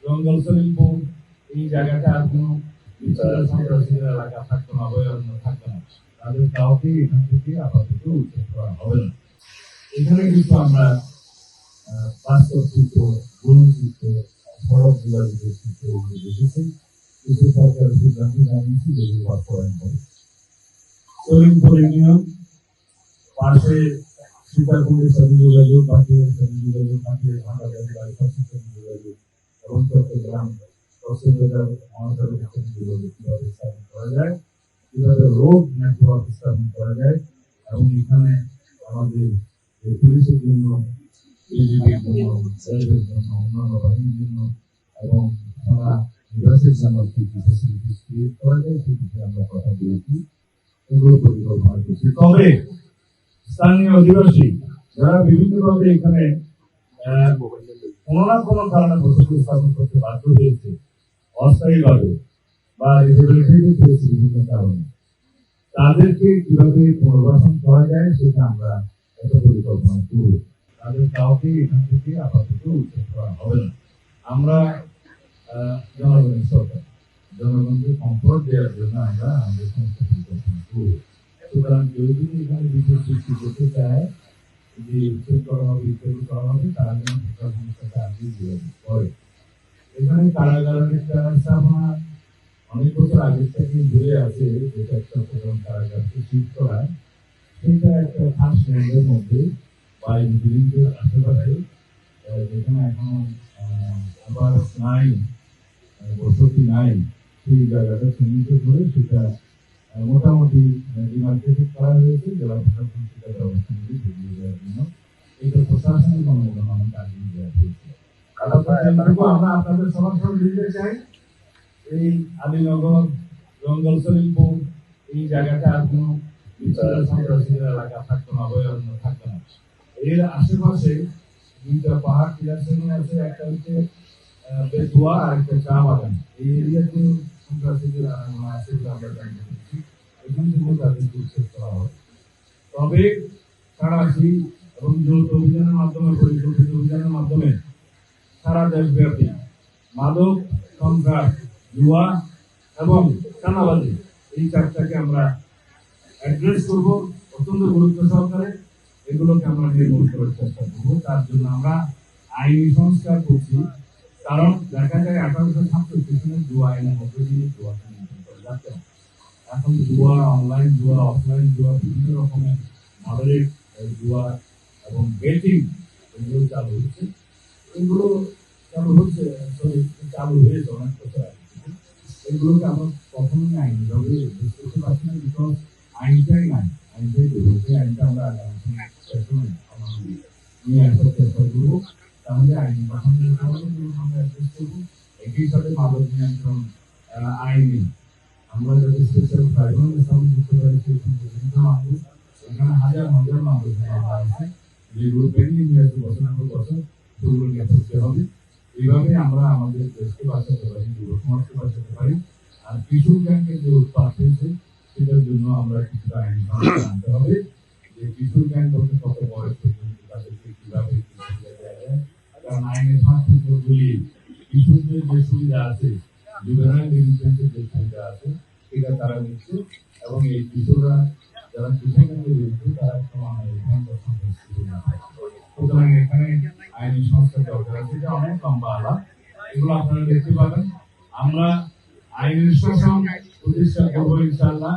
জঙ্গল সলিমপুর এই জায়গাটা আর কোনো সন্ত্রাসীদের এলাকা থাকতো না, অভয়ারণ্য থাকতো না। তাদের কাউকে এখান থেকে আপাতত উচ্ছেদ করা হবে না। এখানে কিন্তু আমরা বাস্তব চিত্র, গুণ চিত্র, সড়ক যোগাযোগের চিত্র দেখেছি। কিছু সরকারের সিদ্ধান্ত জানিয়েছি যেগুলো বাস্তবায়ন করে। সলিমপুর ইউনিয়ন পাশে সীতাকুণ্ডের সাথে যোগাযোগ, পাখির সাথে যোগাযোগ, পাখির ভান্ডারবাড়ি বাড়ির সাথে যোগাযোগ এবং চট্টগ্রাম কক্সবাজার মহাসড়কের সাথে যোগাযোগ কিভাবে স্থাপন করা যায়, কিভাবে রোড নেটওয়ার্ক স্থাপন করা যায় এবং এখানে আমাদের পুলিশের জন্য, বিজিবির জন্য, র্যাবের জন্য, অন্যান্য বাহিনীর জন্য এবং থানা নিবাসের জন্য কি কি ফ্যাসিলিটিস ক্রিয়েট করা যায় সেই বিষয়ে আমরা কথা বলেছি, এগুলো পরিকল্পনা করছি। তবে স্থানীয় অধিবাসী যারা বিভিন্নভাবে এখানে কোনো না কোনো কারণে বসতি স্থাপন করতে বাধ্য হয়েছে অস্থায়ীভাবে বা রিজেভিলিটি পেয়েছে বিভিন্ন কারণে, তাদেরকে কিভাবে পুনর্বাসন করা যায় সেটা আমরা একটা পরিকল্পনা করব। তাদের কাউকে এখান থেকে আপাতত উচ্ছেদ করা হবে না। আমরা জনগণের সরকার, জনগণকে কমফোর্ট দেওয়ার জন্য আমরা আমাদের সমস্ত পরিকল্পনা করব। সুতরাং কেউ যদি এখানে বিশেষ সৃষ্টি করতে চায় যে উচ্ছেদ করা হবে, ইত্যাদি করা হবে, তারা যেন সরকার সমস্যাটা আগে যোগাযোগ করে। এখানে কারাগারের একটা স্থাপনা অনেক বছর আগের থেকে ঘুরে আছে, যেটা চট্টগ্রাম কারাগারকে শিফট করা, সেটা একটা খাস ল্যান্ডের মধ্যে বা বিল্ডিংয়ের আশেপাশে, যেখানে এখনো আবার নাই, বসতি নাই, সেই জায়গাটা চিহ্নিত করে সেটা মোটামুটি ডিমার্কেটেড করা হয়েছে। জেলা প্রশাসন সেটা ব্যবস্থা নিয়ে এগিয়ে দেওয়ার জন্য এটা প্রশাসনিক অনুমোদন অনেক আগে দেওয়া হয়েছে। আমরা আপনাদের সমর্থন দিতে চাই। এই আলীনগর, জঙ্গল সলিমপুর এই জায়গাটা আর কোনো সন্ত্রাসীদের এলাকা থাকতো না, অভয়ারণ্য থাকতো না। এর আশেপাশে দুইটা পাহাড় টিলাশ্রেণী আছে, একটা হচ্ছে বেতুয়া আর একটা চা বাগান। এই এরিয়াতে সন্ত্রাসীদের আছে বলে আমরা জানতে পেরেছি। এখান থেকে তাদেরকে উচ্ছেদ করা হয়। তবে সারাশি এবং যৌথ অভিযানের মাধ্যমে, পরিকল্পিত অভিযানের মাধ্যমে সারা দেশব্যাপী মাদক, সন্ত্রাস, জুয়া এবং চাঁদাবাজি এই চারটাকে আমরা অ্যাড্রেস করব অত্যন্ত গুরুত্ব সহকারে। এগুলোকে আমরা নির্মূল করার চেষ্টা করবো। তার জন্য আমরা আইনি সংস্কার করছি। কারণ দেখা যায় 1867 সালে জুয়া আইনের মধ্য দিয়ে জুয়াকে নিয়ন্ত্রণ করা যাচ্ছে না। এখন জুয়া, অনলাইন জুয়া, অফলাইন জুয়া, বিভিন্ন রকমের মডেলিক জুয়া এবং বেটিং এগুলো চালু হচ্ছে। এগুলো চালু হয়েছে অনেক বছর আগে। এগুলোকে আমরা কখনোই আইনিভাবে করতে পারছি না, বিকজ আইনটাই নাই। আইনটাই সেই আইনটা আমরা নিয়ে আসার চেষ্টা করবো। তাহলে আইনি বাহানের আমরা অ্যাড্রেস করবো। একই সাথে মাদক নিয়ন্ত্রণ আইনে আমরা যাতে স্পেশাল ট্রাইব্যুনাল স্থাপন করতে পারি সেই বিভিন্ন আনবো। এখানে হাজার হাজার মাদক মামলা আছে যেগুলো পেন্ডিং হয়েছে বছর পর বছর, সেগুলো নিয়ে করতে হবে। এইভাবে আমরা আমাদের দেশকে বাঁচাতে পারি, যুব সমাজকে বাঁচাতে পারি। আর কিশোর গ্যাংয়ের যে উৎপাদ হয়েছে সেটার জন্য আমরা কিছুটা আইন আনতে হবে, যে কিশোর গ্যাং বলতে কত বয়স পর্যন্ত তাদেরকে কিভাবে দেওয়া যায়। কারণ আইনের ফাঁকগুলি কিশোরদের যে সুবিধা আছে, জুভেনাইল ডেলিনকুয়েন্সির যে সুবিধা আছে সেটা তারা নিচ্ছে এবং এই কিশোররা যারা কিশোর গ্যাংয়ে রয়েছে তারা সুতরাং এখানে আইনি সংস্কার দরকার আছে। এটা অনেক লম্বা আলাপ, এগুলো আপনারা দেখতে পাবেন। আমরা আইনের শাসন প্রতিষ্ঠা করবো ইনশাআল্লাহ।